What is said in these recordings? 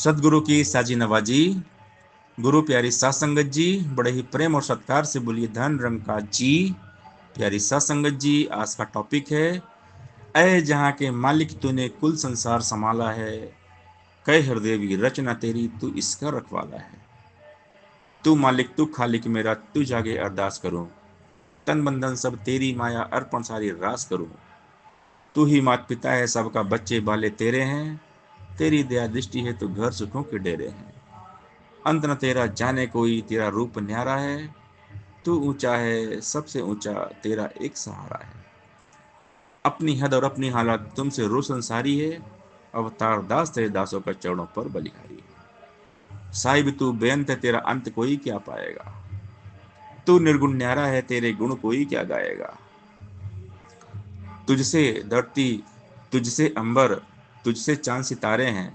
सदगुरु की साजी नवाजी, गुरु प्यारी सात संगत जी, बड़े ही प्रेम और सत्कार से बोलिए धन रंकार जी। प्यारी सात संगत जी, आज का टॉपिक है ऐ जहां के मालिक तूने कुल संसार संभाला है, कै हृदय की रचना तेरी तू इसका रखवाला है। तू मालिक तू खालिक मेरा, तू जागे अरदास करूं, तन बंधन सब तेरी माया अर्पण सारी रास करूं। तू ही मात पिता है, सबका बच्चे बाले तेरे हैं, तेरी दया दृष्टि है तो घर सुखों के डेरे हैं। अंत न तेरा जाने कोई, तेरा रूप न्यारा है, तू ऊंचा है सबसे ऊंचा, तेरा एक सहारा है। अपनी हद और अपनी हालत तुमसे रोशन सारी है, अवतार दास तेरे दासों का चरणों पर बलिहारी है। साहिब तू बेअंत है, तेरा अंत कोई क्या पाएगा, तू निर्गुण न्यारा है, तेरे गुण कोई क्या गाएगा। तुझसे धरती, तुझसे अंबर, तुझसे चांद सितारे हैं,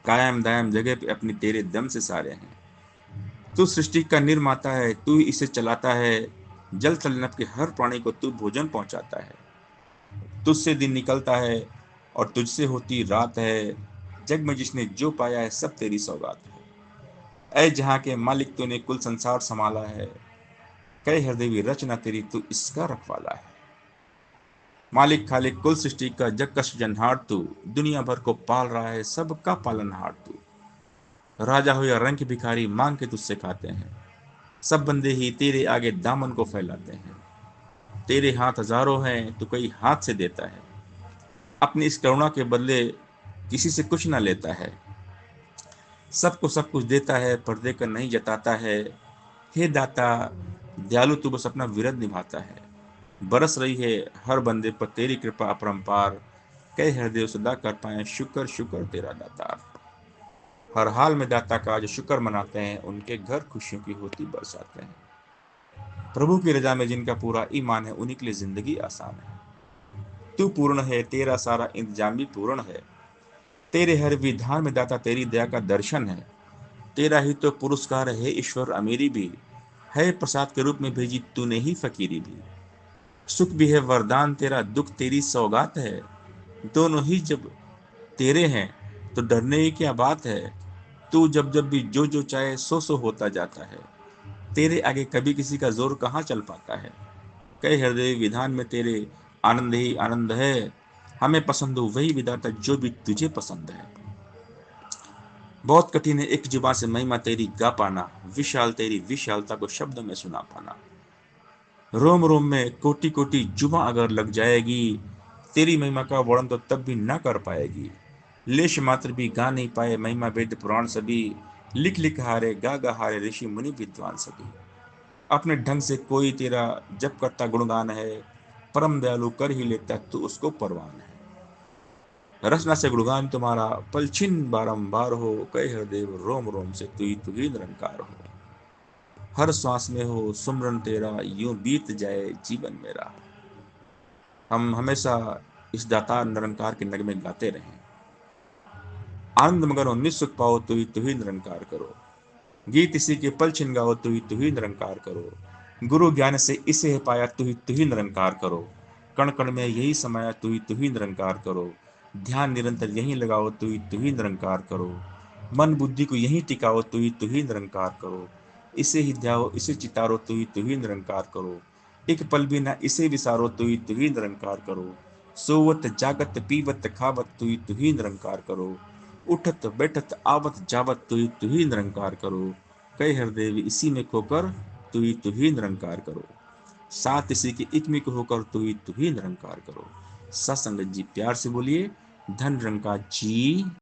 कायम दायम जगह पे अपनी तेरे दम से सारे हैं। तू सृष्टि का निर्माता है, तू ही इसे चलाता है, जल थल नभ के हर प्राणी को तू भोजन पहुंचाता है। तुझसे दिन निकलता है और तुझसे होती रात है, जग में जिसने जो पाया है सब तेरी सौगात है। ऐ जहां के मालिक तूने कुल संसार संभाला है, कई हृदय की रचना तेरी तू इसका रखवाला है। मालिक खालिक कुल सृष्टि का जग का सृजनहार तू, दुनिया भर को पाल रहा है सबका पालनहार तू। राजा हो या रंग भिखारी मांग के तुझसे खाते हैं, सब बंदे ही तेरे आगे दामन को फैलाते हैं। तेरे हाथ हजारों हैं तो कई हाथ से देता है, अपनी इस करुणा के बदले किसी से कुछ ना लेता है। सबको सब कुछ देता है पर देकर नहीं जताता है। हे दाता दयालु तू बस अपना विरद निभाता है। बरस रही है हर बंदे पर तेरी कृपा अपरंपार, कई हृदय सदा कर पाए शुक्र शुक्र तेरा दातार। हर हाल में दाता का जो शुक्र मनाते हैं, उनके घर खुशियों की होती बरसाते हैं। प्रभु की रजा में जिनका पूरा ईमान है, उन्हीं के लिए जिंदगी आसान है। तू पूर्ण है, तेरा सारा इंतजाम भी पूर्ण है, तेरे हर विधान में दाता तेरी दया का दर्शन है। तेरा ही तो पुरस्कार है ईश्वर अमीरी भी, है प्रसाद के रूप में भेजी तूने ही फकीरी भी। सुख भी है वरदान तेरा, दुख तेरी सौगात है, दोनों ही जब तेरे हैं तो डरने की क्या बात है। तू जब जब भी जो जो चाहे सो सो होता जाता है, तेरे आगे कभी किसी का जोर कहाँ चल पाता है। कई हृदय विधान में तेरे आनंद ही आनंद है, हमें पसंद हो वही विधाता जो भी तुझे पसंद है। बहुत कठिन है एक जुबान से महिमा तेरी गा पाना, विशाल तेरी विशालता को शब्दों में सुना पाना। रोम रोम में कोटि कोटि जुबा अगर लग जाएगी, तेरी महिमा का वर्णन तो तब भी ना कर पाएगी। लेश मात्र भी गा नहीं पाए महिमा वेद पुराण सभी, लिख लिख हारे गा गा हारे ऋषि मुनि विद्वान सभी। अपने ढंग से कोई तेरा जप करता गुणगान है, परम दयालु कर ही लेता तू उसको परवान है। रचना से गुणगान तुम्हारा पलछिन बारंबार हो, कई हृदय रोम रोम से तू ही निरंकार हो। हर श्वास में हो सुमरन तेरा, यूं बीत जाए जीवन मेरा। हम हमेशा इस दातार निरंकार के नगमे गाते रहें। आनंद मगन हो निःसुख पाओ तू ही निरंकार करो, गीत इसी के पल छिन गाओ तू ही निरंकार करो। गुरु ज्ञान से इसे है पाया तू ही निरंकार करो। कण कण में यही समाया तू ही निरंकार करो। ध्यान निरंतर यही लगाओ तू ही निरंकार करो। मन बुद्धि को यही टिकाओ तू ही निरंकार करो। इसे ही ध्याओ इसे चितारो तू ही निरंकार करो। एक पल भी ना इसे विसारो तू ही निरंकार करो। सोवत जागत पीवत खावत तू ही निरंकार करो। उठत बैठत आवत जावत तू ही निरंकार करो। कई हृदय इसी में खोकर तू ही निरंकार करो। सात इसी के एक में होकर तू ही निरंकार करो। सत्संगत जी प्यार से बोलिए धन निरंकार जी।